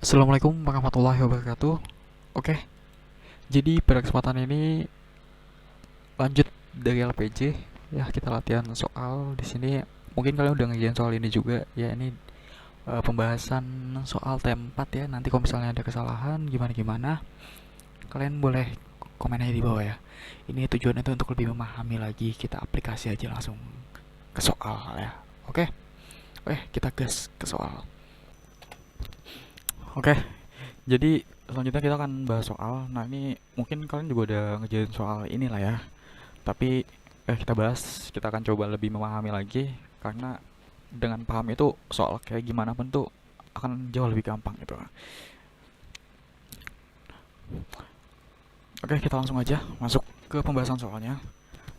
Assalamualaikum warahmatullahi wabarakatuh. Oke, jadi pada kesempatan ini lanjut dari LPJ ya, kita latihan soal di sini. Mungkin kalian udah ngerjain soal ini juga ya. Ini pembahasan soal T4 ya. Nanti kalau misalnya ada kesalahan gimana-gimana, kalian boleh komen aja di bawah ya. Ini tujuannya itu untuk lebih memahami lagi, kita aplikasi aja langsung ke soal ya. Oke. Oke, kita gas ke soal. Oke, jadi selanjutnya kita akan bahas soal. Nah, ini mungkin kalian juga udah ngerjain soal ini lah ya. Tapi kita bahas, kita akan coba lebih memahami lagi, karena dengan paham itu soal kayak gimana pun tuh akan jauh lebih gampang gitu. Oke, kita langsung aja masuk ke pembahasan soalnya.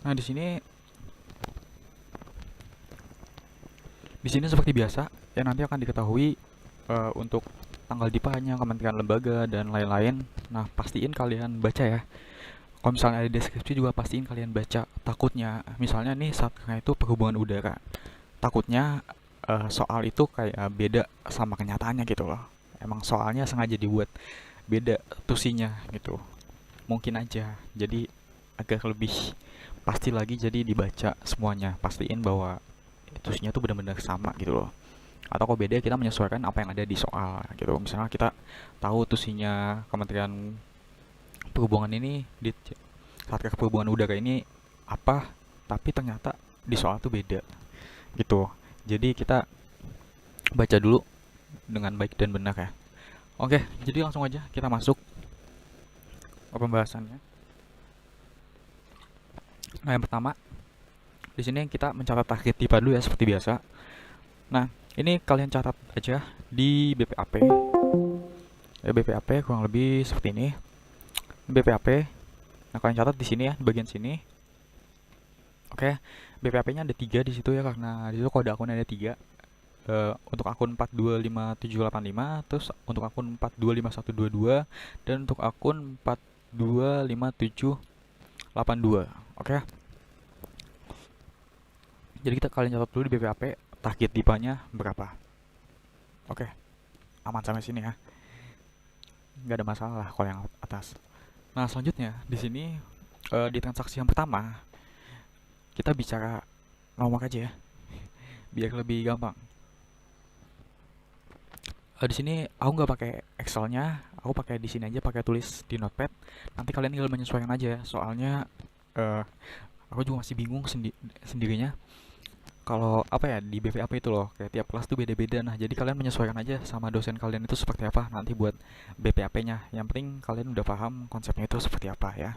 Nah, di sini seperti biasa ya, nanti akan diketahui untuk tanggal dipanya, kementerian lembaga dan lain-lain. Nah, pastiin kalian baca ya. Kalau misalnya ada deskripsi juga pastiin kalian baca. Takutnya misalnya nih saat itu perhubungan udara, takutnya soal itu kayak beda sama kenyataannya gitu loh. Emang soalnya sengaja dibuat beda tusinya gitu, mungkin aja. Jadi agak lebih pasti lagi, jadi dibaca semuanya, pastiin bahwa tusinya tuh benar-benar sama gitu loh. Atau kalau beda, kita menyesuaikan apa yang ada di soal gitu. Misalnya kita tahu tusinya Kementerian Perhubungan ini di Satgas Perhubungan Udara ini apa, tapi ternyata di soal tuh beda gitu. Jadi kita baca dulu dengan baik dan benar ya. Oke, jadi langsung aja kita masuk ke pembahasannya. Nah, yang pertama, di sini kita mencatat target TIPA dulu ya, seperti biasa. Nah, ini kalian catat aja di BPAP. Ya, BPAP kurang lebih seperti ini. BPAP. Nah, kalian catat di sini ya, di bagian sini. Oke, BPAP-nya ada 3 di situ ya, karena di situ kode akunnya ada 3. Untuk akun 425785, terus untuk akun 425122, dan untuk akun 425782. Oke. Jadi kalian catat dulu di BPAP target dipanya berapa. Oke, aman sampai sini ya. Nggak ada masalah kalau yang atas. Nah, selanjutnya di sini di transaksi yang pertama kita bicara nomor aja ya, biar lebih gampang. Di sini aku nggak pakai Excelnya, aku pakai di sini aja, pakai tulis di Notepad. Nanti kalian tinggal menyesuaikan aja, soalnya uh, aku juga masih bingung sendirinya. Kalau apa ya, di BPAP itu loh, kayak tiap kelas tuh beda-beda. Nah, jadi kalian menyesuaikan aja sama dosen kalian itu seperti apa nanti buat BPAP-nya. Yang penting kalian udah paham konsepnya itu seperti apa ya.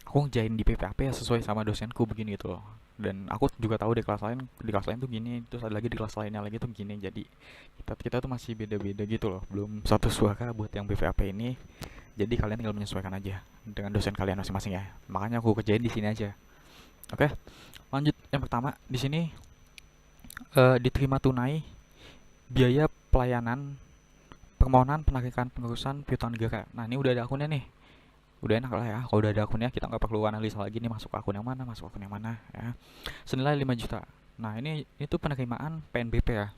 Aku ngejain di BPAP ya sesuai sama dosenku begini gitu loh. Dan aku juga tahu di kelas lain tuh gini, terus ada lagi di kelas lainnya lagi tuh gini. Jadi kita kita tuh masih beda-beda gitu loh. Belum satu suara buat yang BPAP ini. Jadi kalian tinggal menyesuaikan aja dengan dosen kalian masing-masing ya. Makanya aku kerjain di sini aja. Oke, lanjut. Yang pertama di sini diterima tunai biaya pelayanan permohonan penarikan pengurusan piutang negara. Nah, ini udah ada akunnya nih. Udah enak lah ya. Kalau udah ada akunnya, kita nggak perlu analisa lagi nih, masuk akun yang mana, masuk akun yang mana ya. Senilai 5 juta. Nah, ini itu penerimaan PNBP ya.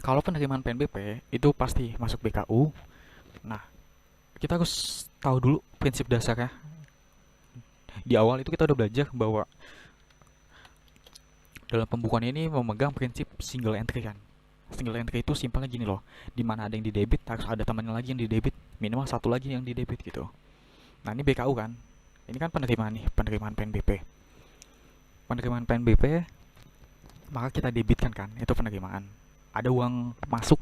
Kalau penerimaan PNBP itu pasti masuk BKU. Nah, kita harus tahu dulu prinsip dasarnya. Di awal itu kita udah belajar bahwa dalam pembukuan ini memegang prinsip single entry kan. Single entry itu simpelnya gini loh, dimana ada yang di debit harus ada temannya lagi yang di debit, minimal satu lagi yang di debit gitu. Nah, ini BKU kan, ini kan penerimaan nih, penerimaan PNBP. Penerimaan PNBP maka kita debitkan kan, itu penerimaan. Ada uang masuk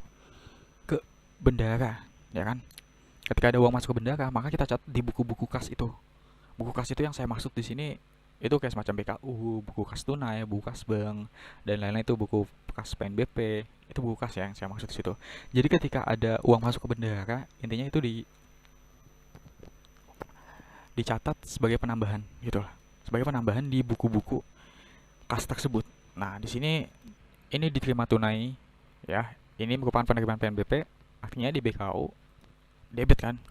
ke bendara ya kan. Ketika ada uang masuk ke bendara, maka kita catat di buku-buku kas itu. Buku kas itu yang saya maksud di sini itu kayak semacam BKU, buku kas tunai, buku kas bank, dan lain-lain. Itu buku kas PNBP, itu buku kas ya yang saya maksud di situ. Jadi ketika ada uang masuk ke bendara, intinya itu dicatat sebagai penambahan gitu lah, sebagai penambahan di buku-buku kas tersebut. Nah, di sini ini diterima tunai ya, ini merupakan penerimaan PNBP, artinya di BKU debit kan.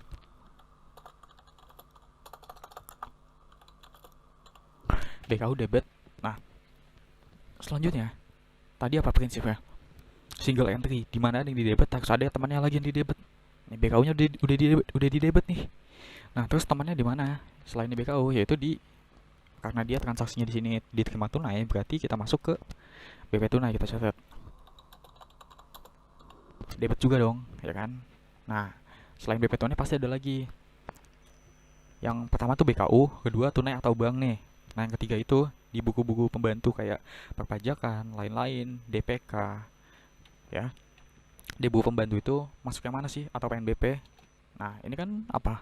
BKU debit. Nah, selanjutnya tadi apa prinsipnya? Single entry, di mana ada yang di debit harus ada temannya lagi yang di debit. Nih BKU-nya udah di debit nih. Nah, terus temannya di mana? Selain di BKU, yaitu di, karena dia transaksinya di sini diterima tunai, berarti kita masuk ke BP tunai, kita catat. Debit juga dong, ya kan? Nah, selain BP tunai pasti ada lagi. Yang pertama tuh BKU, kedua tunai atau bank nih. Nah, yang ketiga itu di buku-buku pembantu kayak perpajakan, lain-lain, DPK, ya. Di buku pembantu itu masuk yang mana sih? Atau PNBP? Nah, ini kan apa?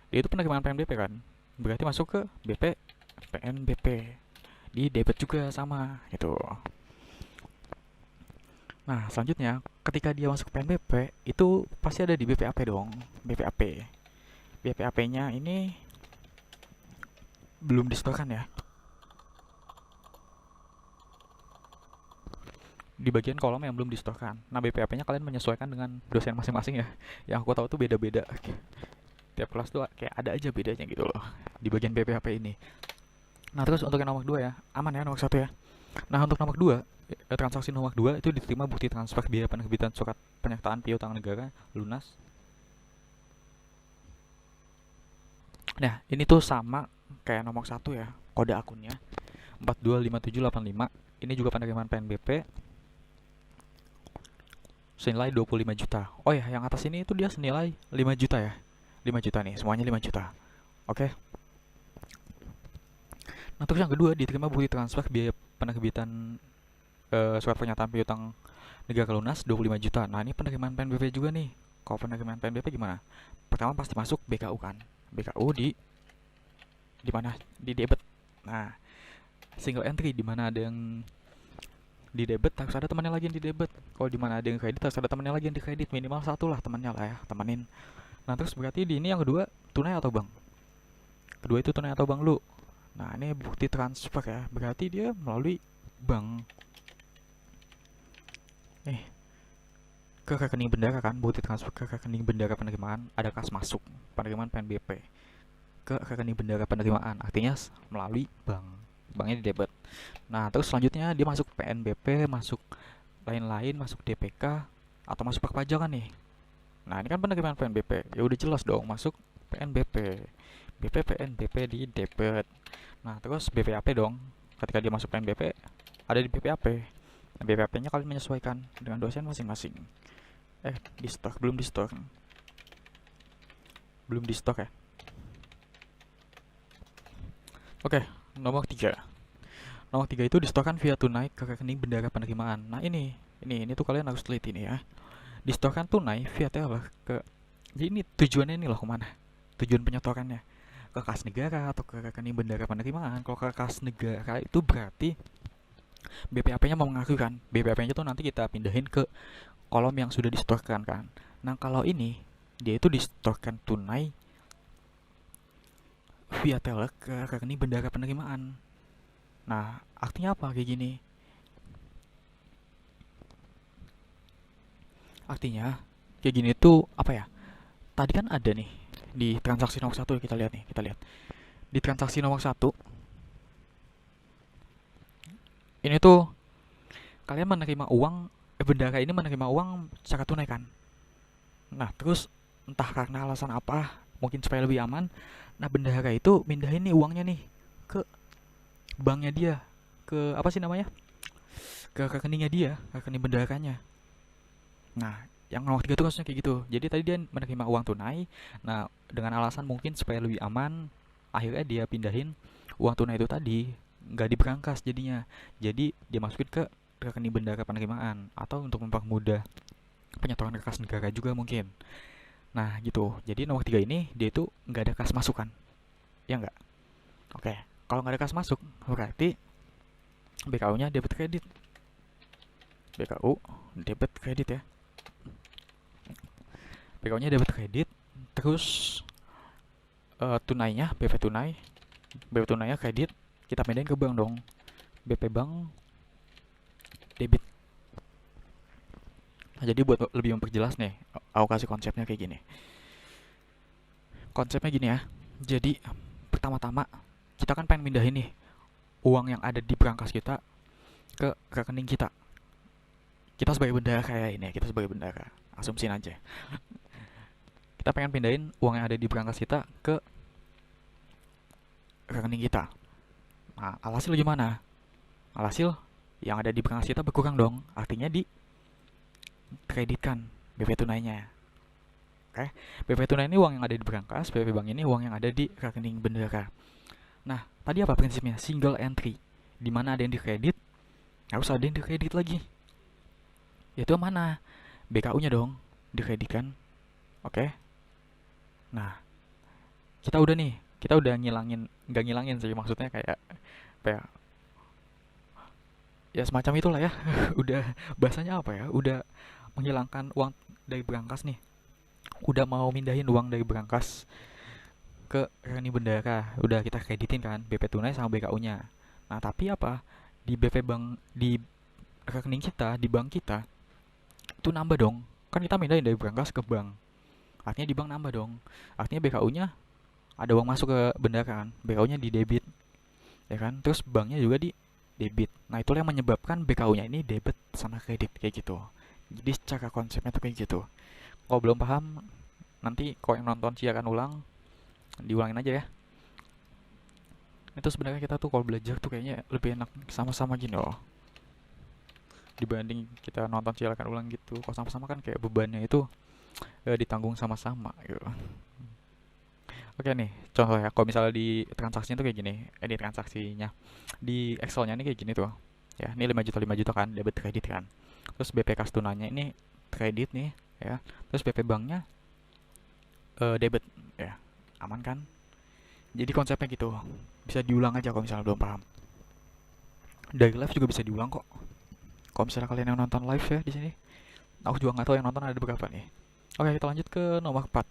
Dia itu penerimaan PNBP kan? Berarti masuk ke BP, PNBP. Di debit juga sama, gitu. Nah, selanjutnya, ketika dia masuk ke PNBP, itu pasti ada di BPAP dong. BPAP. BPAP-nya ini belum disetorkan ya. Di bagian kolom yang belum disetorkan. Nah, BPAP-nya kalian menyesuaikan dengan dosen masing-masing ya. Yang aku tahu tuh beda-beda. Tiap kelas tuh kayak ada aja bedanya gitu loh di bagian BPAP ini. Nah, terus untuk yang nomor 2 ya, aman ya nomor 1 ya. Nah, untuk nomor 2, transaksi nomor 2 itu diterima bukti transfer biaya penerbitan surat penyertaan piutang negara lunas. Nah, ini tuh sama kayak nomor 1 ya, kode akunnya 425785. Ini juga penerimaan PNBP senilai 25 juta. Oh ya, yang atas ini itu dia senilai 5 juta ya. 5 juta nih, semuanya 5 juta. Oke. Nah, terus yang kedua diterima bukti transfer biaya penerbitan surat pernyataan piutang negara lunas 25 juta. Nah, ini penerimaan PNBP juga nih. Kalau penerimaan PNBP gimana? Pertama pasti masuk BKU kan. BKU di mana? Di debit. Nah, single entry di mana ada yang di debit harus ada temannya lagi yang di debit. Kalau di mana ada yang kredit harus ada temannya lagi yang di kredit, minimal satu lah temannya lah ya, temenin. Nah, terus berarti di ini yang kedua tunai atau bank? Kedua itu tunai atau bank lu. Nah, ini bukti transfer ya, berarti dia melalui bank. Ke rekening bendara kan, bukti transfer ke rekening bendara penerimaan, ada kas masuk penerimaan PNBP ke rekening bendara penerimaan, artinya melalui bank, banknya di debit. Nah, terus selanjutnya dia masuk PNBP, masuk lain-lain, masuk DPK atau masuk perpajakan nih. Nah, ini kan penerimaan PNBP, ya udah jelas dong masuk PNBP. BP PNBP di debit. Nah, terus BPAP dong, ketika dia masuk PNBP ada di BPAP. Nah, BPAP-nya kalian menyesuaikan dengan dosen masing-masing. Di stok, belum di stok. Belum di stok ya. Oke, nomor 3. Nomor 3 itu distorkan via tunai ke rekening bendara penerimaan. Nah, ini tuh kalian harus teliti nih ya. Distorkan tunai via teller ke, jadi ini tujuannya ini loh kemana? Tujuan penyetorannya ke kas negara atau ke rekening bendara penerimaan. Kalau ke kas negara itu berarti BPAP-nya mau mengakui kan, BPAP-nya tuh nanti kita pindahin ke kolom yang sudah distorkan kan. Nah, kalau ini dia itu distorkan tunai via teller ke rekening bendara penerimaan. Nah, artinya apa kayak gini? Artinya kayak gini tuh apa ya? Tadi kan ada nih di transaksi nomor 1, kita lihat nih, kita lihat. Di transaksi nomor 1 ini tuh kalian menerima uang, bendara ini menerima uang secara tunai kan. Nah, terus entah karena alasan apa, mungkin supaya lebih aman, nah bendara itu mindahin nih uangnya nih ke banknya dia, ke apa sih namanya, ke rekeningnya dia, rekening bendaranya. Nah, yang nomor 3 tuh kasusnya kayak gitu. Jadi tadi dia menerima uang tunai, nah dengan alasan mungkin supaya lebih aman, akhirnya dia pindahin uang tunai itu tadi, nggak diberangkas jadinya. Jadi dia masukin ke rekening bendara penerimaan, atau untuk mempermudah penyetoran ke kas negara juga mungkin. Nah gitu, jadi nomor 3 ini dia itu nggak ada kas masuk kan, ya nggak? Oke, kalau nggak ada kas masuk berarti BKU nya debit kredit. BKU debit kredit ya, BKU nya debit kredit. Terus tunainya BP tunai, BP tunainya kredit, kita pindahin ke bank dong, BP bank debit. Nah, jadi buat lebih memperjelas nih, aku kasih konsepnya kayak gini. Konsepnya gini ya. Jadi pertama-tama kita kan pengen mindahin nih uang yang ada di berangkas kita ke rekening kita. kita sebagai bendahara kayak ini ya, kita sebagai bendahara, asumsiin aja. Kita pengen pindahin uang yang ada di berangkas kita ke rekening kita. Nah, alhasil gimana? Alhasil yang ada di berangkas kita berkurang dong. Artinya di kreditkan BP tunainya. Oke, BP tunai ini uang yang ada di berangkas, BP bank ini uang yang ada di rekening bendahara. Nah, tadi apa prinsipnya? Single entry. Di mana ada yang dikredit, harus ada yang dikredit lagi. Yaitu mana? BKU-nya dong, dikreditkan. Oke. Nah, kita udah ngilangin, nggak ngilangin sih, maksudnya kayak apa ya? Ya semacam itulah ya. Udah bahasanya apa ya? Udah menghilangkan uang dari berangkas nih. Udah mau mindahin uang dari berangkas ke rekening bendahara. Udah kita kreditin kan BP tunai sama BKU-nya. Nah, tapi apa? Di BP bank, di rekening kita, di bank kita itu nambah dong. Kan kita mindahin dari berangkas ke bank. Artinya di bank nambah dong. Artinya BKU-nya ada uang masuk ke bendahara kan. BKU-nya di debit, ya kan? Terus banknya juga di debit. Nah, itulah yang menyebabkan BKU-nya ini debit sama kredit kayak gitu. Jadi secara konsepnya tuh kayak gitu. Kalau belum paham, nanti kalau yang nonton silakan ulang, diulangin aja ya. Itu sebenarnya kita tuh kalau belajar tuh kayaknya lebih enak sama-sama gini loh. Dibanding kita nonton silakan ulang gitu. Kalau sama-sama kan kayak bebannya itu ditanggung sama-sama gitu. Oke nih, contoh ya, kalau misalnya di transaksinya tuh kayak gini, di transaksinya, di Excelnya ini kayak gini tuh, ya, ini 5 juta kan, debit kredit kan, terus BP kas tunanya ini kredit nih, ya, terus BP banknya debit, ya, aman kan? Jadi konsepnya gitu, bisa diulang aja kalau misalnya belum paham. Dari live juga bisa diulang kok. Kalau misalnya kalian yang nonton live ya di sini, aku juga nggak tahu yang nonton ada berapa nih. Oke, kita lanjut ke nomor 4.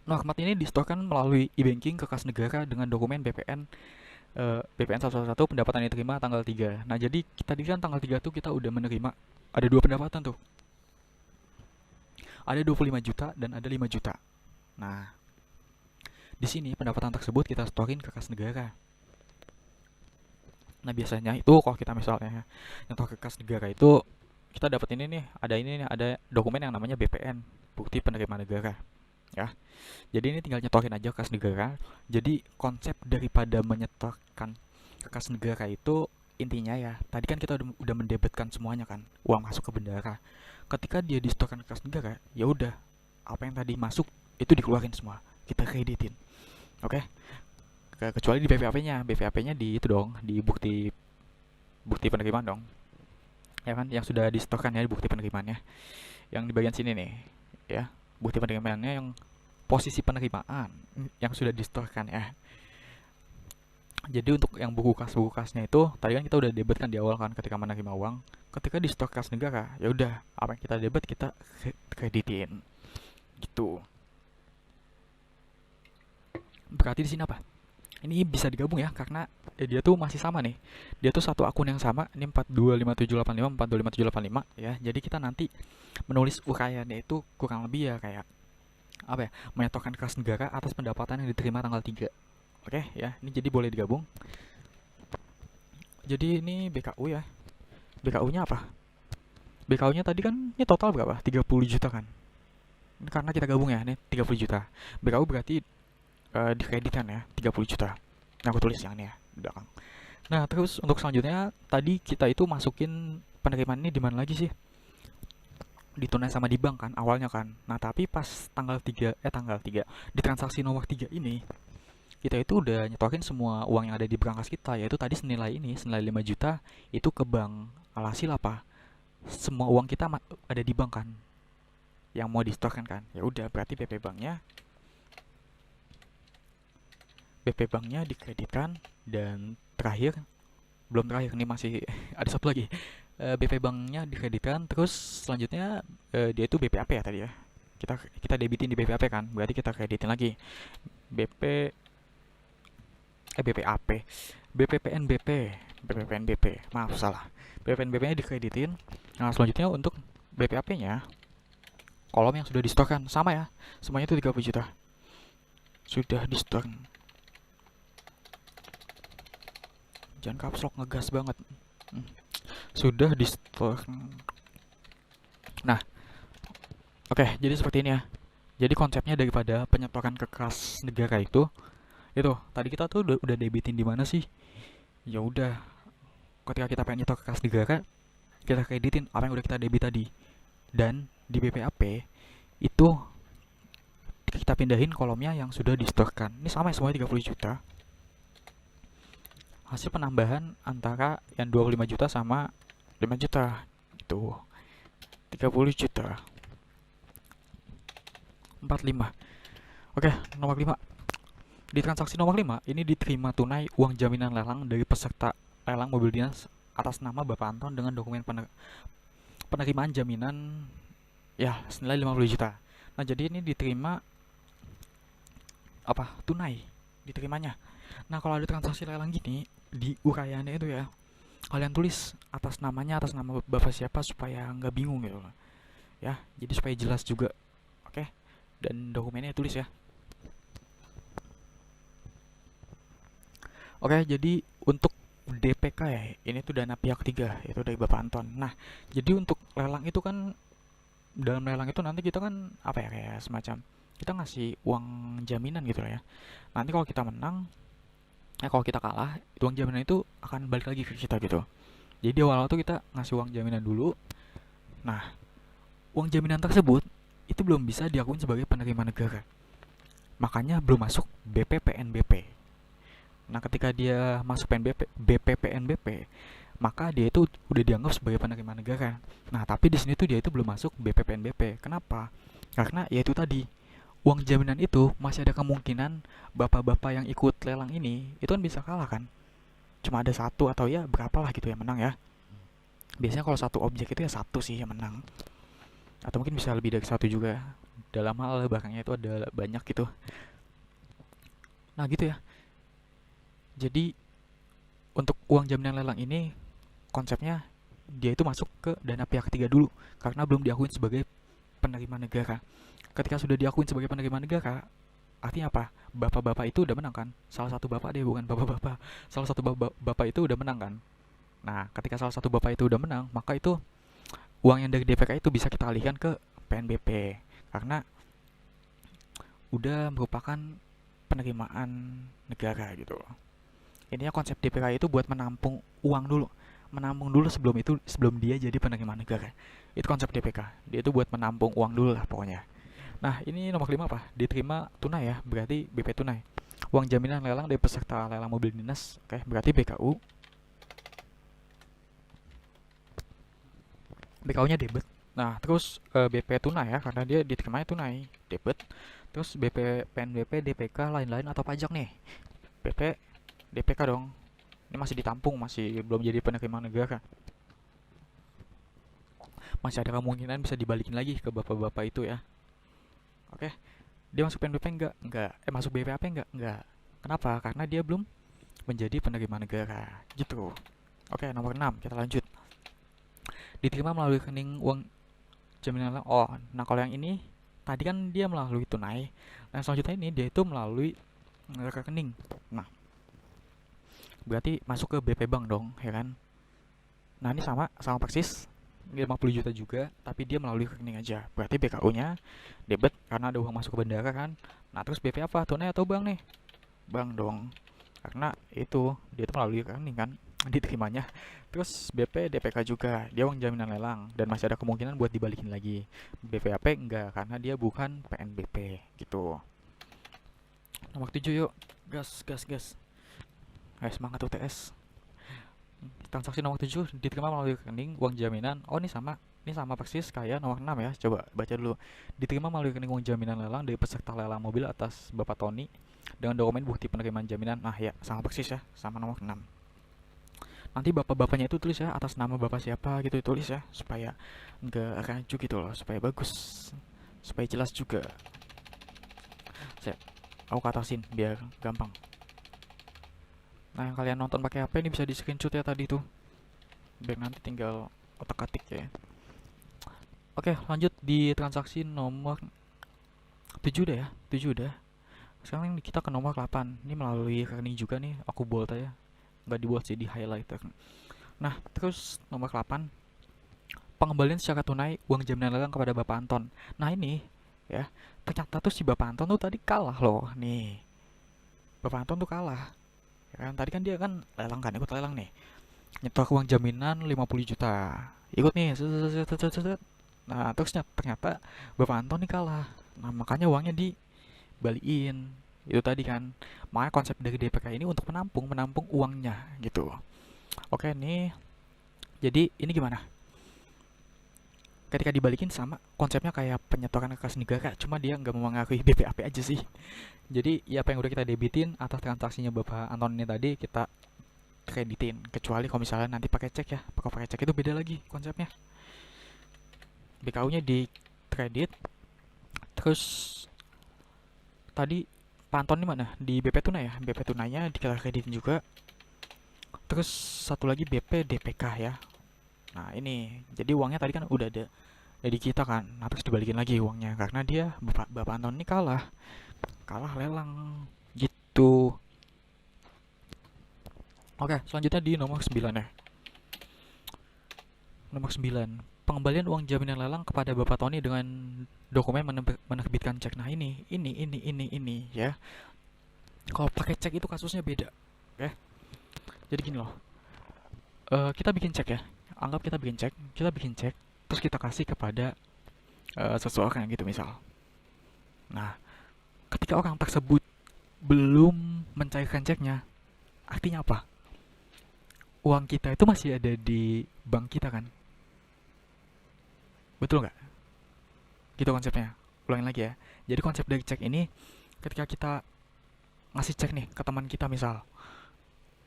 Nomor 4 ini disetorkan melalui e-banking ke kas negara dengan dokumen BPN 111 pendapatan yang diterima tanggal 3. Nah, jadi kita di kan tanggal 3 tuh kita udah menerima ada dua pendapatan tuh. Ada 25 juta dan ada 5 juta. Nah, di sini pendapatan tersebut kita storin ke kas negara. Nah, biasanya itu kalau kita misalnya nyetor ke kas negara itu kita dapat ini nih, ada dokumen yang namanya BPN, bukti penerimaan negara. Ya. Jadi ini tinggal nyetokin aja kas negara. Jadi konsep daripada menyetorkan ke kas negara itu intinya ya, tadi kan kita udah mendebitkan semuanya kan, uang masuk ke bendahara. Ketika dia disetorkan ke kas negara, ya udah, apa yang tadi masuk itu dikeluarin semua, kita kreditin. Oke? Kecuali di BPAP-nya, BPAP-nya di itu dong, di bukti penerimaan dong. Ya kan, yang sudah disetorkan ya, bukti penerimaannya. Yang di bagian sini nih, ya. Bukti penerimaannya yang posisi penerimaan yang sudah disetorkan ya. Jadi untuk yang buku kasnya itu tadi kan kita udah debitkan di awal kan ketika menerima uang. Ketika di setor kas negara, ya udah apa yang kita debit kita kreditin. Gitu. Berarti di sini apa? Ini bisa digabung ya karena dia tuh masih sama nih. Dia tuh satu akun yang sama, ini 425785 425785 ya. Jadi kita nanti menulis uraiannya itu kurang lebih ya kayak apa ya? Menyetorkan kas negara atas pendapatan yang diterima tanggal 3. Oke ya, ini jadi boleh digabung. Jadi ini BKU ya. BKU-nya apa? BKU-nya tadi kan ini total berapa? 30 juta kan. Ini karena kita gabung ya, ini 30 juta. BKU berarti dikreditkan ya 30 juta. Nah, aku tulis yang ini ya di belakang. Nah, terus untuk selanjutnya tadi kita itu masukin penerimaan ini di mana lagi sih? Di tunai sama di bank kan awalnya kan. Nah, tapi pas tanggal 3 di transaksi nomor 3 ini kita itu udah nyetokin semua uang yang ada di berangkas kita, yaitu tadi senilai 5 juta itu ke bank. Alhasil apa? Semua uang kita ada di bank kan yang mau disetorkan kan. Ya udah, berarti BP banknya dikreditkan. Dan belum terakhir nih, masih ada satu lagi. BP banknya dikreditkan, terus selanjutnya dia itu BPAP ya tadi ya, kita debitin di BPAP kan, berarti kita kreditin lagi BPAP BPPNBP, maaf salah, BPNBP nya dikreditin. Nah, selanjutnya untuk BPAP nya kolom yang sudah disetorkan sama ya, semuanya itu 30 juta sudah disetor. Jangan caps lock, ngegas banget. sudah di store. Nah, oke, jadi seperti ini ya. Jadi konsepnya daripada penyetoran ke kas negara itu tadi kita tuh udah debitin di mana sih? Ya udah, ketika kita pengen nyetor ke kas negara, kita kreditin apa yang udah kita debit tadi. Dan di BPAP itu kita pindahin kolomnya yang sudah disetorkan. Ini sama ya, semuanya 30 juta. Hasil penambahan antara yang 25 juta sama 5 juta. Itu 30 juta. 45. Oke, nomor 5. Di transaksi nomor 5, ini diterima tunai uang jaminan lelang dari peserta lelang mobil dinas atas nama Bapak Anton dengan dokumen penerimaan jaminan ya senilai 50 juta. Nah, jadi ini diterima tunai diterimanya. Nah, kalau ada transaksi lelang gini, di uraiannya itu ya, kalian tulis atas namanya, atas nama bapak siapa supaya nggak bingung gitu loh. Ya, jadi supaya jelas juga. Oke. Dan dokumennya tulis ya. Oke, jadi untuk DPK ya, ini tuh dana pihak ketiga, itu dari Bapak Anton. Nah, jadi untuk lelang itu kan, dalam lelang itu nanti kita kan kayak semacam kita ngasih uang jaminan gitu lah ya. Nanti kalau kita menang, kalau kita kalah, uang jaminan itu akan balik lagi ke kita gitu. Jadi di awal tuh kita ngasih uang jaminan dulu. Nah, uang jaminan tersebut itu belum bisa diakui sebagai penerima negara. Makanya belum masuk BPPNBP. Nah, ketika dia masuk BPPNBP, maka dia itu udah dianggap sebagai penerima negara. Nah, tapi di sini tuh dia itu belum masuk BPPNBP. Kenapa? Karena ya itu tadi, uang jaminan itu masih ada kemungkinan bapak-bapak yang ikut lelang ini itu kan bisa kalah kan. Cuma ada satu atau ya berapa lah gitu yang menang ya. Biasanya kalau satu objek itu ya satu sih yang menang. Atau mungkin bisa lebih dari satu juga. Dalam hal barangnya itu ada banyak gitu. Nah, gitu ya. Jadi untuk uang jaminan lelang ini konsepnya dia itu masuk ke dana pihak ketiga dulu karena belum diakui sebagai penerima negara. Ketika sudah diakui sebagai penerima negara, artinya apa? Bapak-bapak itu udah menang kan? Salah satu bapak deh, bukan bapak-bapak. Salah satu bapak itu udah menang kan? Nah, ketika salah satu bapak itu udah menang, maka itu uang yang dari DPK itu bisa kita alihkan ke PNBP karena udah merupakan penerimaan negara gitu loh. Intinya konsep DPK itu buat menampung uang dulu, sebelum dia jadi penerima negara. Itu konsep DPK, dia itu buat menampung uang dulu lah pokoknya. Nah, ini nomor 5 apa? Diterima tunai ya, berarti BP tunai. Uang jaminan lelang dari peserta lelang mobil dinas, oke, berarti BKU. BKU-nya debit. Nah, terus BP tunai ya, karena dia diterimanya tunai, debit. Terus BP, PNBP, DPK, lain-lain atau pajak nih. BP, DPK dong. Ini masih ditampung, masih belum jadi penerima negara. Masih ada kemungkinan bisa dibalikin lagi ke bapak-bapak itu ya. Oke. Dia masuk PNBP enggak? Enggak. Masuk BPAP enggak? Enggak. Kenapa? Karena dia belum menjadi penerima negara. Gitu. Oke, nomor 6, kita lanjut. Diterima melalui rekening uang jaminan lelang. Oh, nah kalau yang ini tadi kan dia melalui tunai. Nah, selanjutnya ini dia itu melalui rekening. Nah, berarti masuk ke BP Bank dong, ya kan? Nah, ini sama persis. Ini 50 juta juga, tapi dia melalui rekening aja. Berarti BKU-nya debit karena ada uang masuk ke bendara kan. Nah, terus BP apa? Tunai atau bank nih? Bank dong. Karena itu dia itu melalui rekening kan diterimanya. Terus BP DPK juga, dia uang jaminan lelang dan masih ada kemungkinan buat dibalikin lagi. BPAP enggak karena dia bukan PNBP gitu. Nomor 7 yuk. Gas. Semangat UTS. Transaksi nomor 7 diterima melalui rekening uang jaminan. Oh, ini sama persis kayak nomor 6 ya. Coba baca dulu. Diterima melalui rekening uang jaminan lelang dari peserta lelang mobil atas Bapak Tony dengan dokumen bukti penerimaan jaminan. Nah, ya, sama persis ya, sama nomor 6. Nanti bapak-bapaknya itu tulis ya atas nama bapak siapa gitu, tulis ya supaya enggak rancu gitu loh, supaya bagus, supaya jelas juga. Aku katasin biar gampang. Nah, yang kalian nonton pakai HP ini bisa di screenshot ya tadi tuh, biar nanti tinggal otak-atik ya. Oke, lanjut di transaksi nomor 7 udah ya, 7 udah. Sekarang kita ke nomor 8. Ini melalui rekening juga nih, aku bold aja, nggak di bold sih, di highlighter. Nah, terus nomor 8, pengembalian secara tunai uang jaminan lelang kepada Bapak Anton. Nah, ini ya, ternyata tuh si Bapak Anton tuh tadi kalah loh. Nih, Bapak Anton tuh kalah. Ya kan tadi kan dia kan lelang kan, ikut lelang nih. Nyetor uang jaminan 50 juta. Ikut nih. Set, set, set, set, set. Nah, terusnya ternyata Bapak Anton nih kalah. Nah, makanya uangnya dibalikin. Itu tadi kan. Makanya konsep dari DPK ini untuk menampung uangnya gitu. Oke, nih. Jadi ini gimana? Ketika dibalikin sama konsepnya kayak penyetoran kas negara, cuma dia nggak mempengaruhi BPAP aja sih. Jadi ya apa yang udah kita debitin atas transaksinya Bapak Anton ini tadi kita kreditin, kecuali kalau misalnya nanti pakai cek ya. Kalau pakai cek itu beda lagi konsepnya. BKU-nya di kredit, terus tadi Pak Anton di mana? Di BP Tunai ya. BP Tunainya kita kreditin juga. Terus satu lagi BP DPK ya. Nah ini, jadi uangnya tadi kan udah ada di kita kan. Nah terus dibalikin lagi uangnya karena dia Bapak Anton ini kalah lelang gitu. Oke, selanjutnya di nomor 9 ya. Nomor 9, pengembalian uang jaminan lelang kepada Bapak Tony dengan dokumen menerbitkan cek. Nah, ini ya. Kalau pakai cek itu kasusnya beda. Oke. Jadi gini loh. Kita bikin cek ya. Anggap kita bikin cek, terus kita kasih kepada seseorang gitu misal. Nah, ketika orang tersebut belum mencairkan ceknya, artinya apa? Uang kita itu masih ada di bank kita kan? Betul nggak? Gitu konsepnya. Ulangin lagi ya. Jadi konsep dari cek ini, ketika kita ngasih cek nih ke teman kita misal.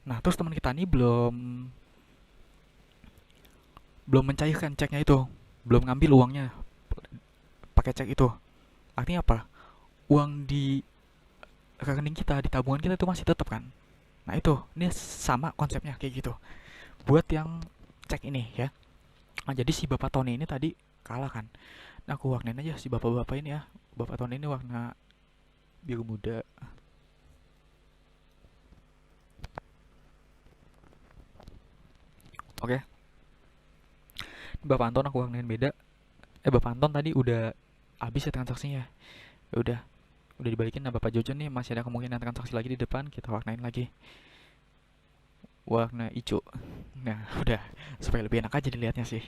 Nah, terus teman kita ini belum mencairkan ceknya itu, belum ngambil uangnya pakai cek itu. Artinya apa? Uang di rekening kita, di tabungan kita itu masih tetap kan? Nah, itu. Ini sama konsepnya kayak gitu. Buat yang cek ini ya. Nah, jadi si Bapak Tony ini tadi kalah kan. Nah, aku warnain aja si bapak-bapak ini ya. Bapak Tony ini warna biru muda. Oke. Bapak Anton aku warnain beda. Bapak Anton tadi udah habis ya transaksinya. Ya udah dibalikin. Nah, Bapak Jojo nih masih ada kemungkinan transaksi lagi di depan, kita warnain lagi warna hijau. Nah, udah supaya lebih enak aja dilihatnya sih.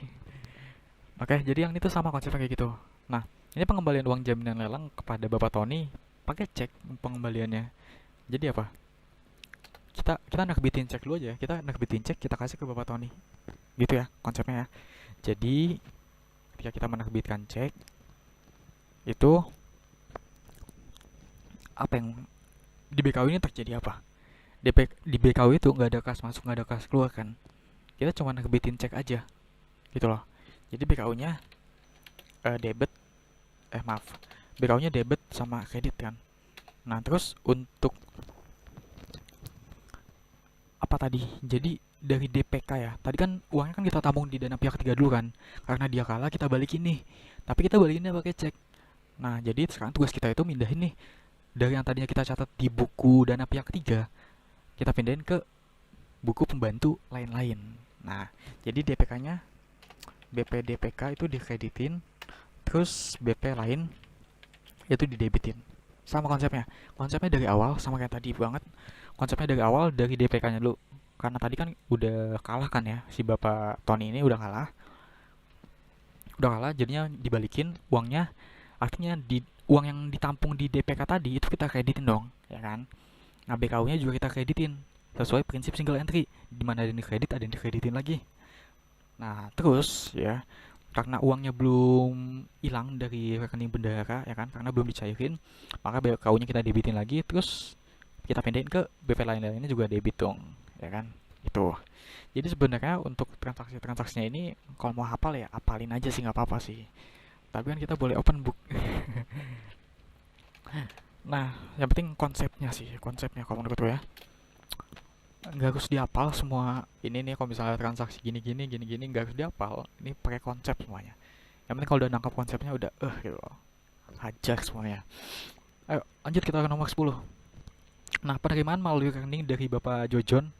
Oke, jadi yang itu sama konsepnya kayak gitu. Nah, ini pengembalian uang jaminan lelang kepada Bapak Tony pakai cek pengembaliannya. Jadi apa? Kita nerbitin cek dulu aja. Kita nerbitin cek, kita kasih ke Bapak Tony. Gitu ya konsepnya ya. Jadi ketika kita menerbitkan cek itu apa yang di BKW ini terjadi apa? Di BKW itu nggak ada kas masuk, nggak ada kas keluar kan? Kita cuma nerbitin cek aja, gitu loh. Jadi BKU-nya debit, maaf, BKU-nya debit sama kredit kan. Nah terus untuk apa tadi? Jadi dari DPK ya. Tadi kan uangnya kan kita tabung di dana pihak ketiga dulu kan. Karena dia kalah kita balikin nih. Tapi kita balikinnya pakai cek. Nah, jadi sekarang tugas kita itu mindahin nih dari yang tadinya kita catat di buku dana pihak ketiga, kita pindahin ke buku pembantu lain-lain. Nah, jadi DPK-nya BP DPK itu dikreditin, terus BP lain itu didebitin. Sama konsepnya. Konsepnya dari awal sama kayak tadi banget. Konsepnya dari awal dari DPK-nya dulu. Karena tadi kan udah kalah kan ya, si Bapak Tony ini udah kalah. Udah kalah jadinya dibalikin uangnya. Artinya di uang yang ditampung di DPK tadi itu kita kreditin dong, ya kan? Nah, BKU-nya juga kita kreditin sesuai prinsip single entry, di mana ada yang dikredit, ada yang dikreditin lagi. Nah, terus ya, karena uangnya belum hilang dari rekening bendahara ya kan, karena belum dicairin, maka BKU-nya kita debitin lagi, terus kita pindahin ke BP lain-lainnya juga debit dong, ya kan? Itu. Jadi sebenarnya untuk transaksi-transaksinya ini kalau mau hafal ya hafalin aja sih nggak apa-apa sih. Tapi kan kita boleh open book. Nah, yang penting konsepnya sih, konsepnya kalau menurut gue ya. Nggak harus dihafal semua ini nih, kalau misalnya transaksi gini-gini nggak harus dihafal. Ini pakai konsep semuanya. Yang penting kalau udah nangkap konsepnya udah gitu. Hajar semuanya. Ayo, lanjut kita ke nomor 10. Nah, penerimaan melalui rekening dari Bapak Jojon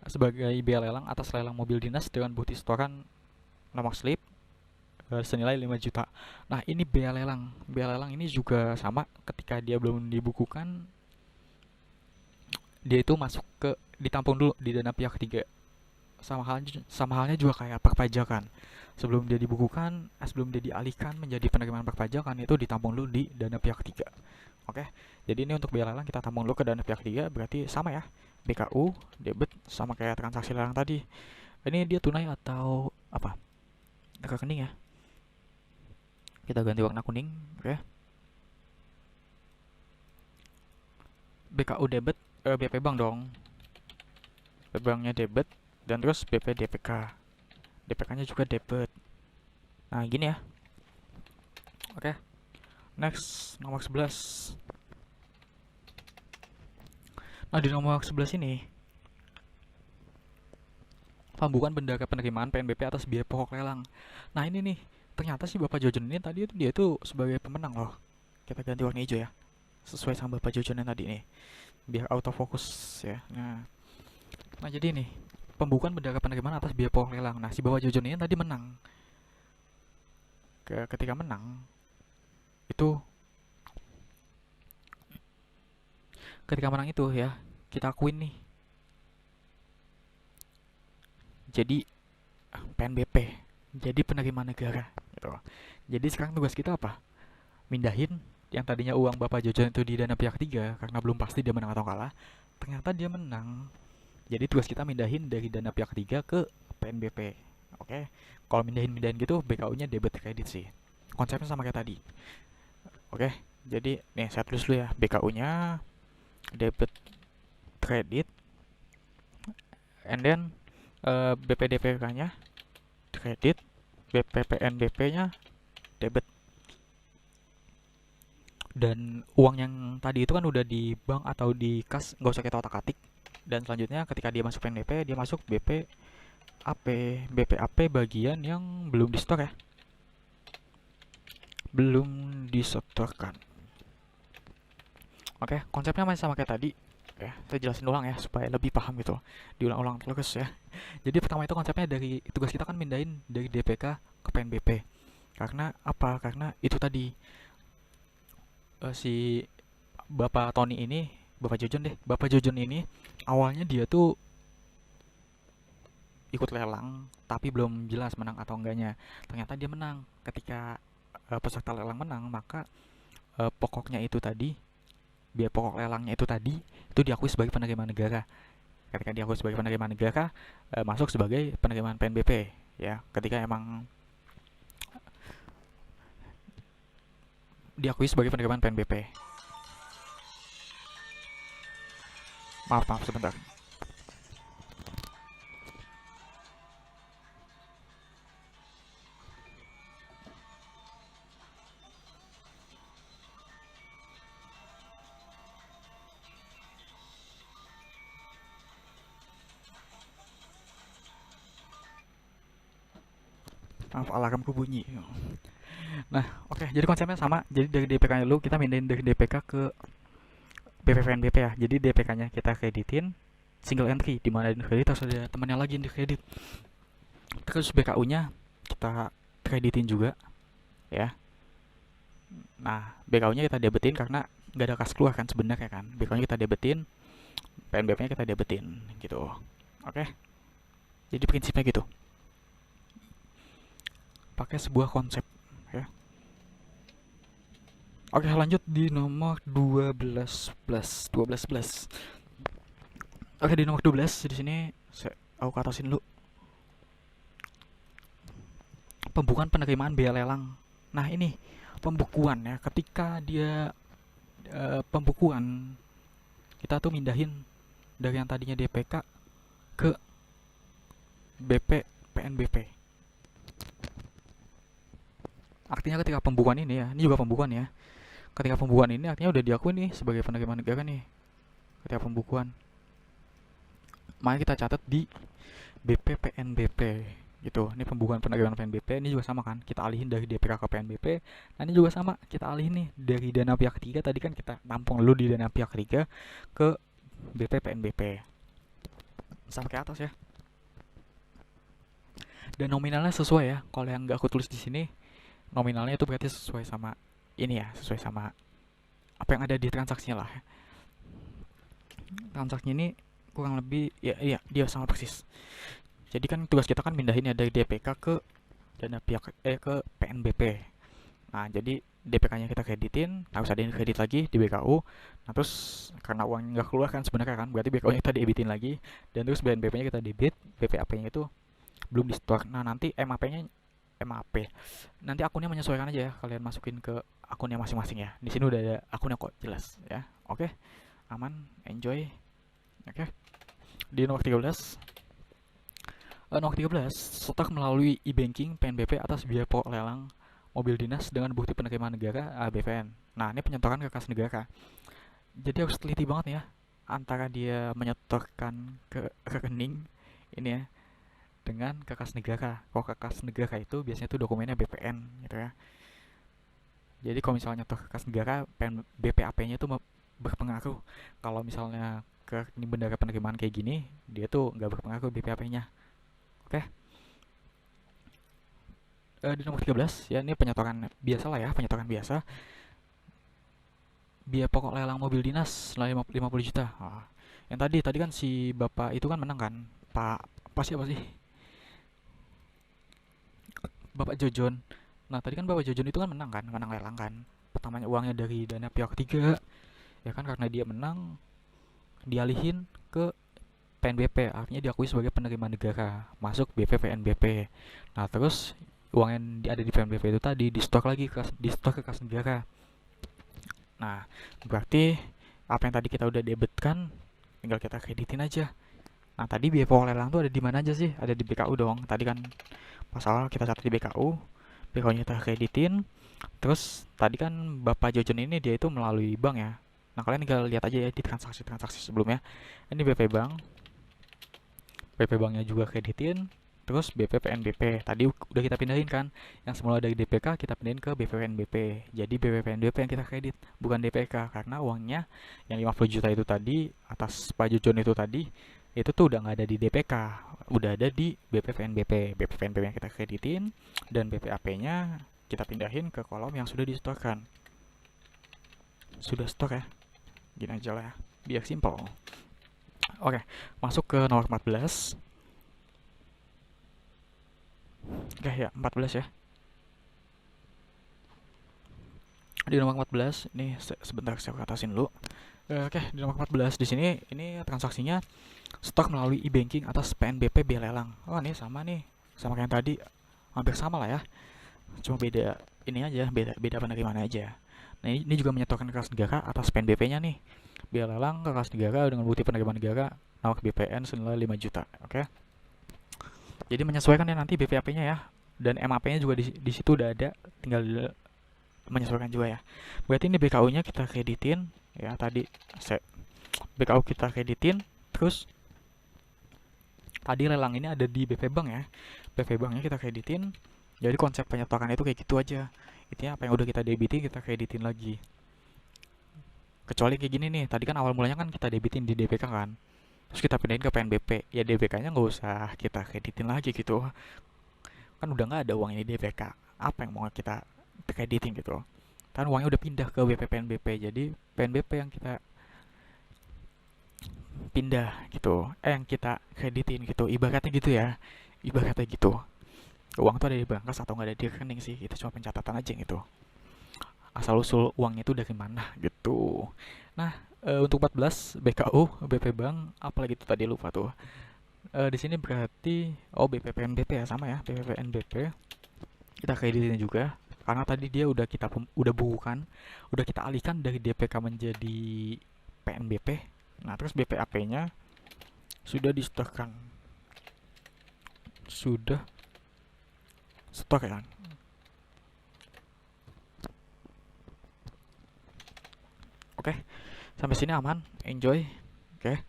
sebagai biaya lelang atas lelang mobil dinas dengan bukti setoran nomor slip senilai 5 juta. Nah, ini biaya lelang. Biaya lelang ini juga sama, ketika dia belum dibukukan, dia itu masuk ke ditampung dulu di dana pihak ketiga. Sama halnya juga kayak perpajakan. Sebelum dia dibukukan, sebelum dia dialihkan menjadi penerimaan perpajakan, itu ditampung dulu di dana pihak ketiga. Oke. Jadi ini untuk biaya lelang kita tampung dulu ke dana pihak ketiga, berarti sama ya. BKU debit sama kayak transaksi lelang tadi. Ini dia tunai atau apa? Rekening ya. Kita ganti warna kuning, oke. BKU debit, BP Bank dong. BP Banknya debit, dan terus BP DPK. DPK-nya juga debit. Nah, gini ya. Oke. Next, nomor 11. Nah, di nomor 11 ini, pembukuan bendara penerimaan PNBP atas biaya pokok lelang. Nah, ini nih, ternyata si Bapak Jojon ini tadi itu dia tuh sebagai pemenang loh. Kita ganti warna hijau ya, sesuai sama Bapak Jojon yang tadi nih, biar autofocus ya. Nah jadi nih, pembukuan bendara penerimaan atas biaya pokok lelang. Nah, si Bapak Jojon ini tadi menang. Ketika menang itu, ya, kita akuin nih, jadi PNBP, jadi penerimaan negara gitu. Jadi sekarang tugas kita apa? Mindahin yang tadinya uang Bapak Jojon itu di dana pihak ketiga, karena belum pasti dia menang atau kalah. Ternyata dia menang. Jadi tugas kita mindahin dari dana pihak ketiga ke PNBP. Oke. Kalau mindahin gitu, BKU-nya debit kredit sih. Konsepnya sama kayak tadi. Oke. Jadi nih saya tulis dulu ya, BKU-nya debit kredit, and then BPDPK-nya kredit, BPPNBP-nya debit. Dan uang yang tadi itu kan udah di bank atau di kas, nggak usah kita otak-atik. Dan selanjutnya ketika dia masuk PNBP, dia masuk BPAP bagian yang belum di store ya, belum disetorkan. Oke, konsepnya masih sama kayak tadi ya. Saya jelasin ulang ya supaya lebih paham gitu, diulang-ulang terus ya. Jadi pertama itu konsepnya, dari tugas kita kan mindahin dari DPK ke PNBP. Karena apa? Karena itu tadi, si Bapak Tony ini, Bapak Jojon ini awalnya dia tuh ikut lelang tapi belum jelas menang atau enggaknya. Ternyata dia menang. Ketika peserta lelang menang, maka pokoknya itu tadi, biaya pokok lelangnya itu tadi, itu diakui sebagai penerimaan negara. Ketika diakui sebagai penerimaan negara, masuk sebagai penerimaan PNBP ya. Ketika emang diakui sebagai penerimaan PNBP. Maaf sebentar. Maaf, alarmku bunyi. Nah, oke, jadi konsepnya sama. Jadi dari DPK-nya dulu kita mindahin dari DPK ke BPPNBP ya. Jadi DPK-nya kita kreditin single entry, di mana di kredit harus ada temannya lagi yang dikredit. Terus BKU-nya kita kreditin juga ya. Nah, BKU-nya kita debetin karena nggak ada kas keluar kan sebenarnya kan. BKU-nya kita debetin, PNBP-nya kita debetin gitu. Oke. Jadi prinsipnya gitu. Pakai sebuah konsep ya. Oke, lanjut di nomor 12 plus. Oke, di nomor 12 di sini aku katasin dulu. Pembukuan penerimaan biaya lelang. Nah, ini pembukuan ya. Ketika dia pembukuan, kita tuh mindahin dari yang tadinya DPK ke BP PNBP. Artinya ketika pembukuan ini ya, ini juga pembukuan ya. Ketika pembukuan ini artinya udah diakui nih sebagai penerimaan negara nih. Ketika pembukuan, maka kita catat di BPPNBP gitu. Ini pembukuan penerimaan PNBP, ini juga sama kan, kita alihin dari DPK ke PNBP. Nah, ini juga sama, kita alihin nih dari dana pihak ketiga, tadi kan kita tampung dulu di dana pihak ketiga ke BPPNBP. sampai ke atas ya. Dan nominalnya sesuai ya. Kalau yang nggak aku tulis di sini, nominalnya itu berarti sesuai sama ini ya, sesuai sama apa yang ada di transaksinya lah. Transaksi ini kurang lebih ya, iya dia sama persis. Jadi kan tugas kita kan pindahin ya dari DPK ke dana pihak ke PNBP. Nah, jadi DPK-nya kita kreditin, harus ada yang kredit lagi di BKU. Nah, terus karena uangnya nggak keluar kan sebenarnya kan, berarti BKU-nya kita debitin lagi, dan terus BNBP-nya kita debit, BPAP-nya itu belum di store. Nah, nanti MAP-nya MAP. Nanti akunnya menyesuaikan aja ya, kalian masukin ke akunnya masing-masing ya. Di sini udah ada akunnya kok, jelas ya. Oke, aman, enjoy. Oke. Di nomor 13, nomor 13, setak melalui e-banking PNBP atas biaya pokok lelang mobil dinas dengan bukti penerimaan negara BPN. Nah, ini penyetoran ke kas negara. Jadi harus teliti banget ya antara dia menyetorkan ke rekening ini ya dengan ke kas negara. Kalau ke kas negara itu biasanya itu dokumennya BPN gitu ya. Jadi kalau misalnya nyetor ke kas negara, BPAP-nya itu berpengaruh. Kalau misalnya ke ini bendara penerimaan kayak gini, dia tuh nggak berpengaruh BPAP-nya. Oke. Di nomor 13 ya, ini penyetoran biasa lah ya, penyetoran biasa. Biaya pokok lelang mobil dinas 50 juta. Yang tadi kan si bapak itu kan menang kan, Pak siapa sih, Bapak Jojon. Nah, tadi kan Bapak Jojon itu kan menang lelang kan, pertamanya uangnya dari dana pihak ketiga ya kan, karena dia menang dialihin ke PNBP, artinya diakui sebagai penerima negara, masuk BPPNBP. Nah, terus uang yang ada di PNBP itu tadi di stok lagi di stok ke kas negara. Nah, berarti apa yang tadi kita udah debitkan tinggal kita kreditin aja. Nah, tadi biaya pokok lelang tuh ada di mana aja sih? Ada di BKU dong. Tadi kan pas awal kita catat di BKU, BKU-nya kita kreditin. Terus tadi kan Bapak Jojon ini dia itu melalui bank ya. Nah, kalian tinggal lihat aja ya di transaksi-transaksi sebelumnya. Ini BP Bank. BP Banknya juga kreditin. Terus BPPNBP tadi udah kita pindahin kan, yang semula dari DPK kita pindahin ke BPPNBP. Jadi BPPNBP yang kita kredit, bukan DPK, karena uangnya yang 50 juta itu tadi atas Pak Jojon itu tadi, itu tuh udah nggak ada di DPK, udah ada di BPPNBP. BPPNBP yang kita kreditin dan BPAP-nya kita pindahin ke kolom yang sudah distorkan. Sudah stok ya, gini aja lah ya, biar simple. Oke, masuk ke nomor 14. Oke ya, 14 ya. Di nomor 14, ini sebentar saya atasin dulu. Oke, di nomor 14 di sini ini transaksinya stok melalui e-banking atas PNBP biaya lelang. Oh, ini sama nih, sama kayak yang tadi, hampir sama lah ya. Cuma beda ini aja, beda penerimaan aja. Nah, ini juga menyetorkan ke kas negara atas PNBP-nya nih. Biaya lelang ke kas negara dengan bukti penerimaan negara nawak BPN senilai 5 juta. Oke. Jadi menyesuaikan ya nanti BPAP-nya ya. Dan MAP-nya juga di situ udah ada, tinggal menyesuaikan juga ya. Berarti ini BKU-nya kita kreditin ya, tadi BKU kita kreditin, terus tadi lelang ini ada di BP Bank ya. BP Banknya kita kreditin. Jadi konsep penyetoran itu kayak gitu aja. Intinya apa yang udah kita debitin kita kreditin lagi. Kecuali kayak gini nih, tadi kan awal mulanya kan kita debitin di DPK kan. Terus kita pindahin ke PNBP. Ya DPK-nya nggak usah kita kreditin lagi gitu. Kan udah nggak ada uang ini di DPK. Apa yang mau kita kreditin gitu? Kan uangnya udah pindah ke BPPNBP. Jadi PNBP yang kita pindah gitu, yang kita kreditin gitu, ibaratnya gitu ya, ibaratnya gitu. Uang tuh ada di brankas atau nggak ada di rekening sih, itu cuma pencatatan aja gitu, asal usul uangnya itu dari mana gitu. Nah, untuk 14 BKU BP Bank apalagi itu tadi lupa tuh. Di sini berarti BPPNBP ya, sama ya, BPPNBP kita kreditin juga karena tadi dia udah kita udah bukan, udah kita alihkan dari DPK menjadi PNBP. Nah, terus BPAP-nya sudah distorkan, sudah stok ya. Oke, sampai sini aman, enjoy. Oke,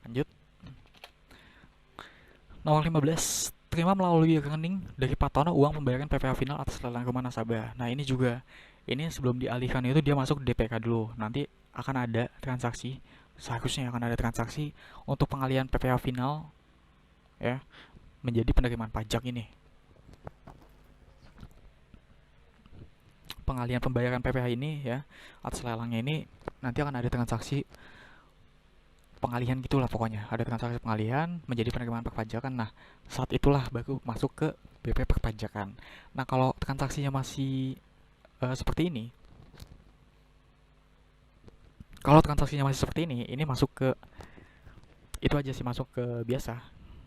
lanjut. Nomor 15, terima melalui rekening dari Patono uang pembayaran PPh final atas lelang rumah nasabah. Nah, ini juga, ini sebelum dialihkan itu dia masuk DPK dulu. Nanti akan ada transaksi, seharusnya akan ada transaksi untuk pengalihan PPh final ya, menjadi penerimaan pajak ini. Pengalihan pembayaran PPh ini ya, atas lelangnya ini nanti akan ada transaksi pengalihan gitulah pokoknya. Ada transaksi pengalihan menjadi penerimaan perpajakan. Nah, saat itulah baru masuk ke BP perpajakan. Nah, kalau transaksinya masih seperti ini, ini masuk ke itu aja sih, masuk ke biasa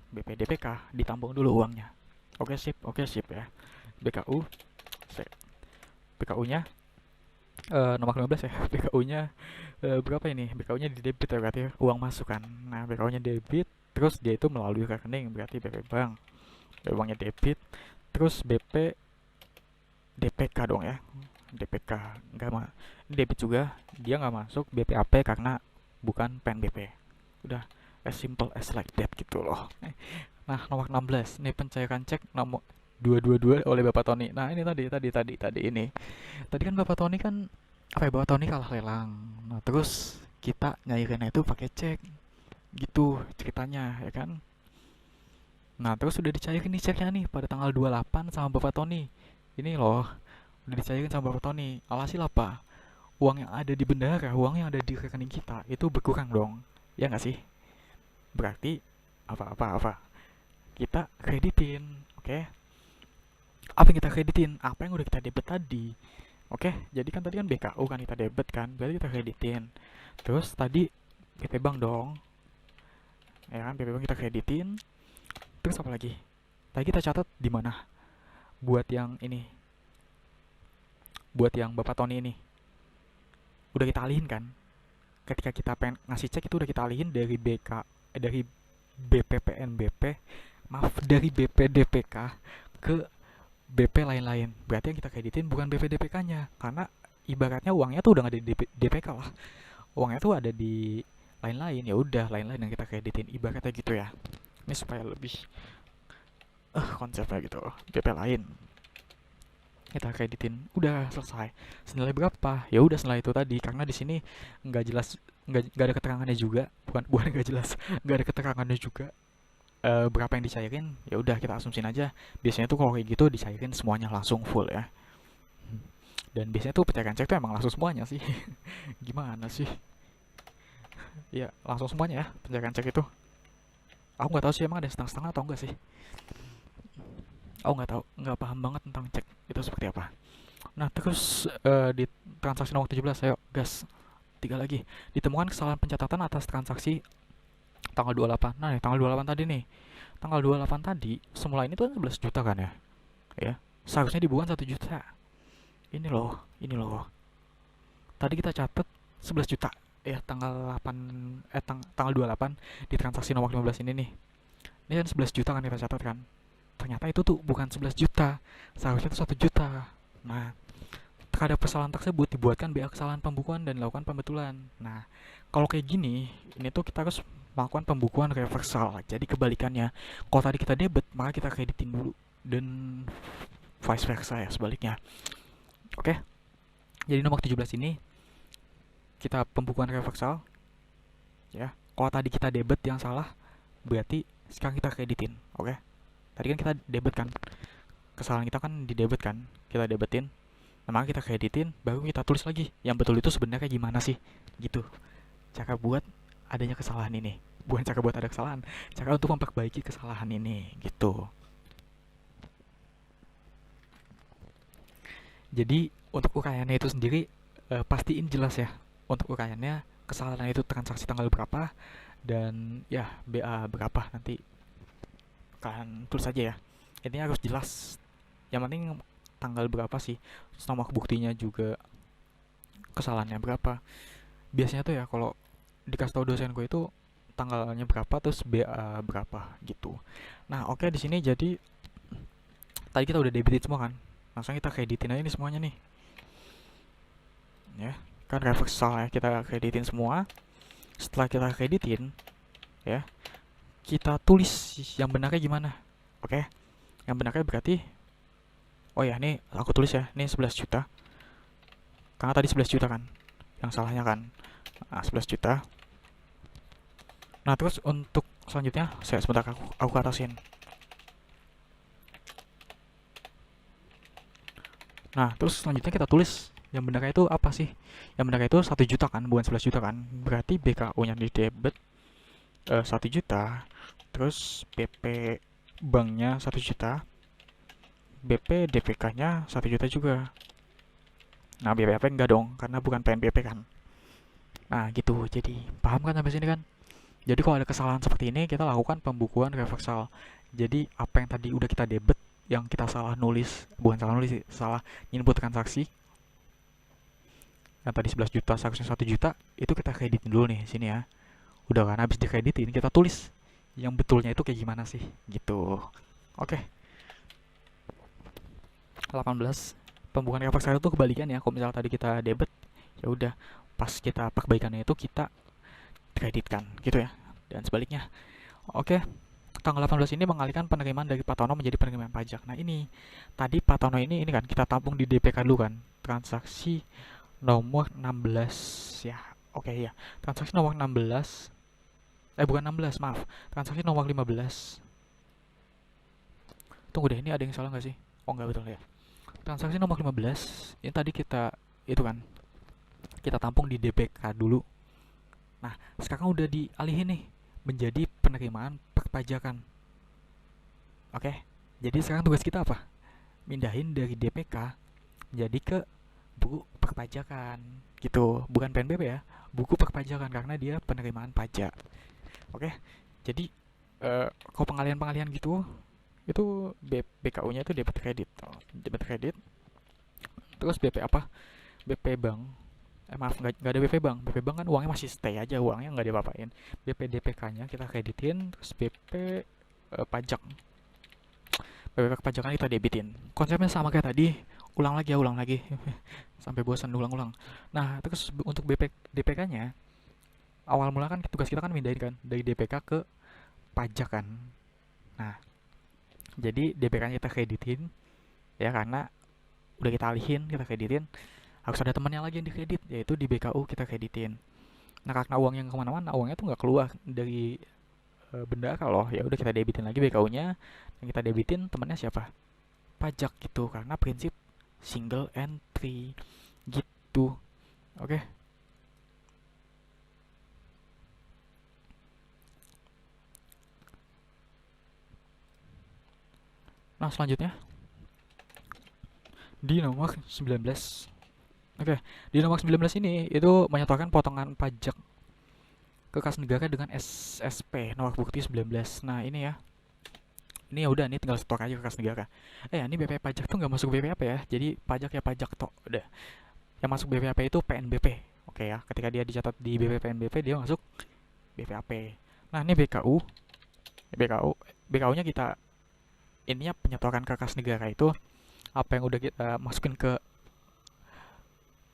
BP DPK, ditampung dulu uangnya. Oke sip ya. BKU, BKU-nya nomor 15 ya. BKU-nya berapa ini? BKU-nya di debit ya, berarti uang masuk kan. Nah, BKU-nya debit, terus dia itu melalui rekening, berarti BP Bank. Uangnya debit, terus BP DPK dong ya. DPK enggak mah. Debit juga, dia nggak masuk BPAP karena bukan PNBP. Udah as simple as like that gitu loh. Nah, nomor 16, ini pencairan cek nomor 222 oleh Bapak Tony. Nah, ini tadi ini. Tadi kan Bapak Tony kan Bapak Tony kalah lelang. Nah, terus kita nyairinnya itu pakai cek. Gitu ceritanya, ya kan? Nah, terus udah dicairin nih ceknya nih pada tanggal 28 sama Bapak Tony. Ini loh, udah dicairin sama Bapak Tony. Alhasil apa? Uang yang ada di bendara, uang yang ada di rekening kita itu berkurang dong. Ya nggak sih? Berarti apa? Kita kreditin, oke? Apa yang kita kreditin? Apa yang udah kita debit tadi? Oke, jadi kan tadi kan BKU kan kita debit kan, berarti kita kreditin. Terus tadi BP Bank dong, ya kan, BP Bank kita kreditin. Terus apa lagi? Tadi kita catat di mana? Buat yang ini, buat yang Bapak Tony ini, udah kita alihin kan? Ketika kita pengen ngasih cek itu udah kita alihin dari dari BPPNBP, maaf, dari BPDPK ke BP lain-lain. Berarti yang kita kreditin bukan BPDPK-nya, karena ibaratnya uangnya tuh udah nggak ada di DPK lah. Uangnya tuh ada di lain-lain, ya udah lain-lain yang kita kreditin, ibaratnya gitu ya. Ini supaya lebih konsepnya gitu. BP lain kita kreditin, udah selesai. Senilai berapa? Ya udah senilai itu tadi, karena di sini nggak jelas, nggak ada keterangannya juga, bukan nggak jelas, nggak ada keterangannya juga berapa yang dicairin. Ya udah kita asumsiin aja. Biasanya tuh kalau kayak gitu dicairin semuanya langsung full ya. Dan biasanya tuh pencairan cek tuh emang langsung semuanya sih. Gimana sih? Ya langsung semuanya ya pencairan cek itu. Aku nggak tahu sih emang ada setengah-setengah atau enggak sih. Aku nggak tahu, nggak paham banget tentang cek itu seperti apa. Nah, terus di transaksi nomor 17, ayo gas. 3 lagi. Ditemukan kesalahan pencatatan atas transaksi tanggal 28. Nah, nih, tanggal 28 tadi nih. Tanggal 28 tadi, semula ini tuh 11 juta kan ya? Ya. Seharusnya dibuang 1 juta. Ini loh. Tadi kita catat 11 juta. Ya, tanggal 8 tanggal 28 di transaksi nomor 15 ini nih. Ini kan 11 juta kan kita catat kan? Ternyata itu tuh bukan 11 juta. Seharusnya itu 1 juta. Nah, terhadap kesalahan tersebut dibuatkan BA kesalahan pembukuan dan dilakukan pembetulan. Nah, kalau kayak gini, ini tuh kita harus melakukan pembukuan reversal. Jadi kebalikannya, kalau tadi kita debit, maka kita kreditin dulu, dan vice versa ya, sebaliknya. Oke. Jadi nomor 17 ini kita pembukuan reversal ya. Kalau tadi kita debit yang salah, berarti sekarang kita kreditin. Oke. Tadi kan kita debit kan, kesalahan kita kan di debit kan, kita debitin. Nah, maka kita kreditin, baru kita tulis lagi yang betul itu sebenarnya gimana sih, gitu. Cara buat adanya kesalahan ini, bukan cara buat ada kesalahan, cara untuk memperbaiki kesalahan ini, gitu. Jadi untuk uraiannya itu sendiri, pastiin jelas ya, untuk uraiannya kesalahan itu transaksi tanggal berapa, dan ya BA berapa, nanti kalian tulis aja ya. Intinya harus jelas, yang penting tanggal berapa sih, nomor buktinya juga kesalahannya berapa. Biasanya tuh ya kalau dikasih tahu dosen gue itu tanggalnya berapa terus BA berapa gitu. Nah, oke, di sini jadi tadi kita udah debitin semua kan, langsung kita kreditin aja nih semuanya nih ya kan, reversal ya, kita kreditin semua. Setelah kita kreditin ya, kita tulis yang benarnya gimana. Oke, yang benarnya berarti, oh ya, ini aku tulis ya, ini 11 juta. Karena tadi 11 juta kan, yang salahnya kan. Nah, 11 juta. Nah, terus untuk Selanjutnya saya sebentar aku atasin. Nah, terus selanjutnya kita tulis yang benarnya itu apa sih? Yang benarnya itu 1 juta kan, bukan 11 juta kan? Berarti BKU-nya di debit 1 juta, terus BP banknya 1 juta, BP DPK-nya 1 juta juga. Nah, BPAP enggak dong, karena bukan PNBP kan. Nah, gitu. Jadi, paham kan sampai sini kan? Jadi kalau ada kesalahan seperti ini, kita lakukan pembukuan reversal. Jadi, apa yang tadi udah kita debit, yang kita salah nulis, bukan salah nulis sih, salah input transaksi, yang tadi 11 juta, seharusnya 1 juta, itu kita kreditin dulu nih, sini ya. Udah kan, habis dikreditin, kita tulis yang betulnya itu kayak gimana sih, gitu. Oke, 18. Pembukuan reversal itu kebalikan ya. Kalau misalnya tadi kita debit, ya udah, pas kita perbaikannya itu kita kreditkan, gitu ya. Dan sebaliknya. Oke, tanggal 18 ini mengalihkan penerimaan dari Pak Tono menjadi penerimaan pajak. Nah ini, tadi Pak Tono ini kan kita tampung di DPK dulu kan. Transaksi nomor 16 ya. Oke ya. Transaksi nomor 16. Bukan 16, maaf. Transaksi nomor 15. Tunggu deh, ini ada yang salah nggak sih? Oh nggak, betul ya. Transaksi nomor 15, ini tadi kita itu kan kita tampung di DPK dulu. Nah, sekarang udah dialihin nih menjadi penerimaan perpajakan. Oke. Jadi sekarang tugas kita apa? Mindahin dari DPK jadi ke buku perpajakan. Gitu. Bukan PNBP ya. Buku perpajakan karena dia penerimaan pajak. Oke. Jadi kalau pengalihan-pengalihan gitu itu BKU-nya itu debit kredit. Debit kredit. Terus BP apa? BP Bank. Maaf, nggak ada BP Bank. BP Bank kan uangnya masih stay aja, uangnya nggak diapa-apain. BP DPK-nya kita kreditin, terus BP pajak. BP pajakan kita debitin. Konsepnya sama kayak tadi, ulang lagi ya, ulang lagi. Sampai bosan ulang-ulang. Nah, terus untuk BP DPK-nya, awal mula kan tugas kita kan mindahin kan dari DPK ke pajak kan. Nah, jadi DPK-nya kita kreditin ya karena udah kita alihin, kita kreditin. Harus ada temannya lagi yang dikredit, yaitu di BKU kita kreditin. Nah, karena uang yang kemana-mana, uangnya tuh nggak keluar dari bendara loh, ya udah kita debitin lagi BKU-nya, yang kita debitin temannya siapa? Pajak gitu, karena prinsip single entry gitu. Oke. Nah, selanjutnya di nomor 19. Oke, di nomor 19 ini itu menyatakan potongan pajak ke kas negara dengan SSP nomor bukti 19. Nah, ini ya. Ini ya udah, ini tinggal stok aja ke kas negara. Ini BP pajak tuh nggak masuk BPAP ya. Jadi pajak ya pajak tok, udah. Yang masuk BPAP itu PNBP. Oke ya, ketika dia dicatat di BP PNBP dia masuk BPAP. Nah, ini BKU. BKU-nya kita ininya penyetoran ke kas negara itu apa yang udah kita masukin ke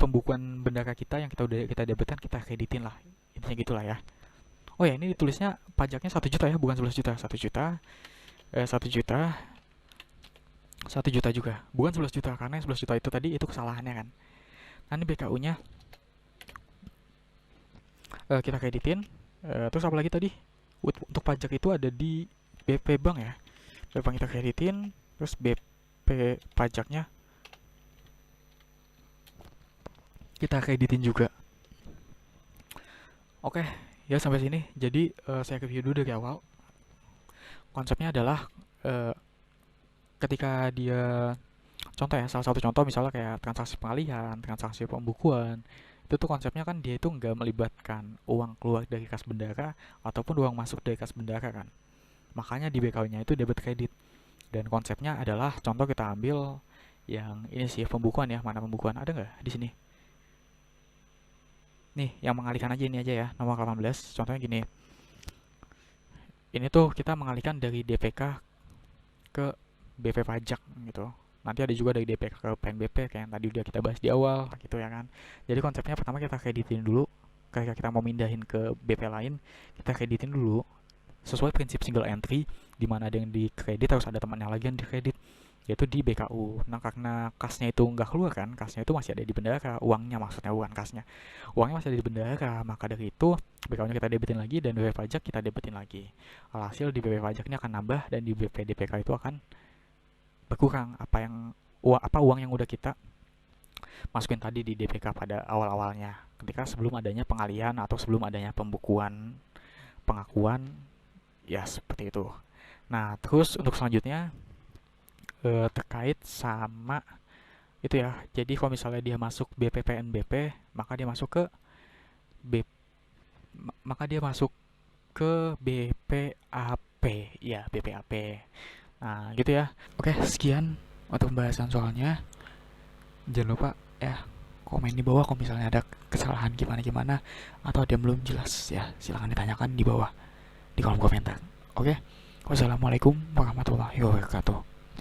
pembukuan bendara kita yang kita debitkan kita kreditin lah, intinya gitulah ya. Oh ya, ini ditulisnya pajaknya 1 juta ya, bukan 11 juta. 1 juta 1 juta 1 juta juga, bukan 11 juta karena yang 11 juta itu tadi itu kesalahannya kan. Nah, ini BKU-nya kita kreditin. Terus apa lagi tadi? Untuk pajak itu ada di BP Bank ya. BP Bank kita kreditin, terus BP pajaknya kita kreditin juga. Oke, ya sampai sini. Jadi saya review dulu dari awal. Konsepnya adalah ketika dia contoh ya, salah satu contoh misalnya kayak transaksi pengalihan, transaksi pembukuan, itu tuh konsepnya kan dia itu nggak melibatkan uang keluar dari kas bendara ataupun uang masuk dari kas bendara kan. Makanya di BKU-nya itu debit kredit. Dan konsepnya adalah contoh kita ambil yang ini sih pembukuan ya, mana pembukuan ada nggak di sini? Nih, yang mengalihkan aja ini aja ya, nomor 18. Contohnya gini. Ini tuh kita mengalihkan dari DPK ke BP pajak gitu. Nanti ada juga dari DPK ke PNBP kayak yang tadi udah kita bahas di awal gitu ya kan. Jadi konsepnya pertama kita kreditin dulu. Ketika kita mau mindahin ke BP lain, kita kreditin dulu sesuai prinsip single entry, di mana ada yang dikredit harus ada temannya lagi yang dikredit. yaitu di BKU. Nah, karena kasnya itu nggak keluar kan, kasnya itu masih ada di bendara, uangnya maksudnya bukan kasnya. Uangnya masih ada di bendara, maka dari itu BKU-nya kita debitin lagi dan BP pajak kita debitin lagi. Alhasil di BP pajak ini akan nambah dan di BP DPK itu akan berkurang apa uang yang udah kita masukin tadi di DPK pada awal-awalnya. Ketika sebelum adanya pengalihan atau sebelum adanya pembukuan, pengakuan, ya seperti itu. Nah, terus untuk selanjutnya terkait sama itu ya. Jadi kalau misalnya dia masuk BPPNBP, maka dia masuk ke B maka dia masuk ke BPAP. Ya, BPAP. Nah, gitu ya. Oke, sekian untuk pembahasan soalnya. Jangan lupa ya komen di bawah kalau misalnya ada kesalahan gimana-gimana atau ada yang belum jelas ya, silahkan ditanyakan di bawah di kolom komentar. Oke, wassalamualaikum warahmatullahi wabarakatuh.